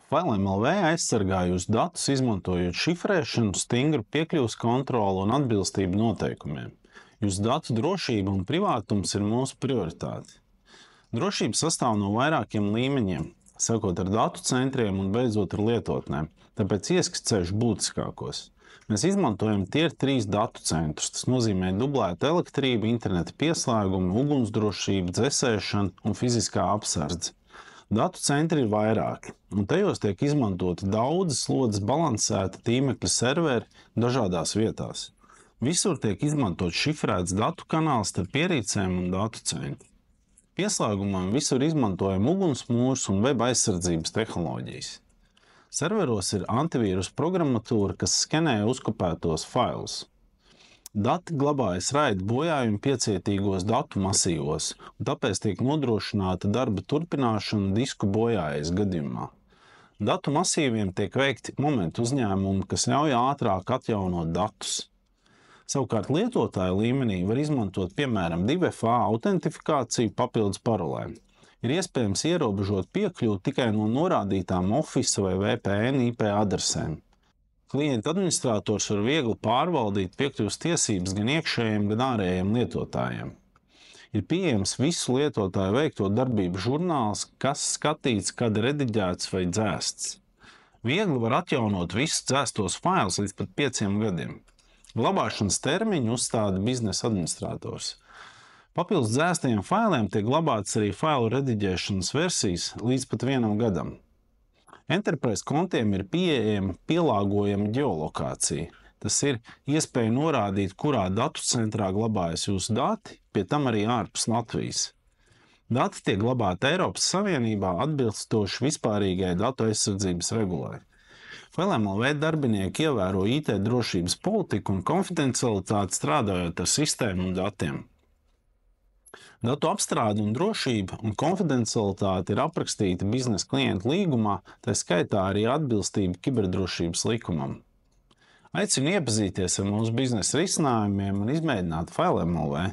FileMLV aizsargā jūsu datus, izmantojot šifrēšanu, stingru piekļuves kontroli un atbilstību noteikumiem. Jūsu datu drošība un privātums ir mūsu prioritāte. Drošība sastāv no vairākiem līmeņiem, sākot ar datu centriem un beidzot ar lietotnēm, tāpēc ieskicēšu būtiskākos. Mēs izmantojam Tier 3 datu centrus, tas nozīmē dublētu elektrību, interneta pieslēgumu, ugunsdrošību, dzesēšanu un fiziskā apsardze. Datu centri ir vairāki, un tajos tiek izmantoti daudzas slodzes balansēta tīmekļa serveri dažādās vietās. Visur tiek izmantot šifrēts datu kanāls starp ierīcēm un datu centru. Pieslēgumam visur izmantojam ugunsmūrus un web aizsardzības tehnoloģijas. Serveros ir antivīrus programmatūra, kas skenē uzkopētos failus. Dati glabājas raida bojājumu piecietīgos datu masīvos, un tāpēc tiek nodrošināta darba turpināšana disku bojājas gadījumā. Datu masīviem tiek veikti momentu uzņēmumi, kas ļauj ātrāk atjaunot datus. Savukārt lietotāja līmenī var izmantot piemēram 2FA autentifikāciju papildus parolēm. Ir iespējams ierobežot piekļuvi tikai no norādītām Office vai VPN IP adresēm. Klienta administrators var viegli pārvaldīt piekļuves tiesības gan iekšējiem, gan ārējiem lietotājiem. Ir pieejams visu lietotāju veikto darbību žurnāls, kas skatīts, kad rediģēts vai dzēsts. Viegli var atjaunot visus dzēstos failus līdz pat 5 gadiem. Glabāšanas termiņu uzstāda biznesa administrators. Papildus dzēstajiem failiem tiek glabātas arī failu rediģēšanas versijas līdz pat 1 gadam. Enterprise kontiem ir pieejama pielāgojama ģeolokācija. Tas ir iespēja norādīt, kurā datu centrā glabājas jūsu dati, pie tam arī ārpus Latvijas. Dati tiek glabāti Eiropas Savienībā atbilstoši vispārīgai datu aizsardzības regulai. FileMLV darbinieki ievēro IT drošības politiku un konfidencialitāti strādājot ar sistēmu un datiem. Datu apstrāde un drošība un konfidencialitāte ir aprakstīta biznesa klientu līgumā, tā skaitā arī atbilstība kiberdrošības likumam. Aicinu iepazīties ar mūsu biznesa risinājumiem un izmēģināt FileMLV.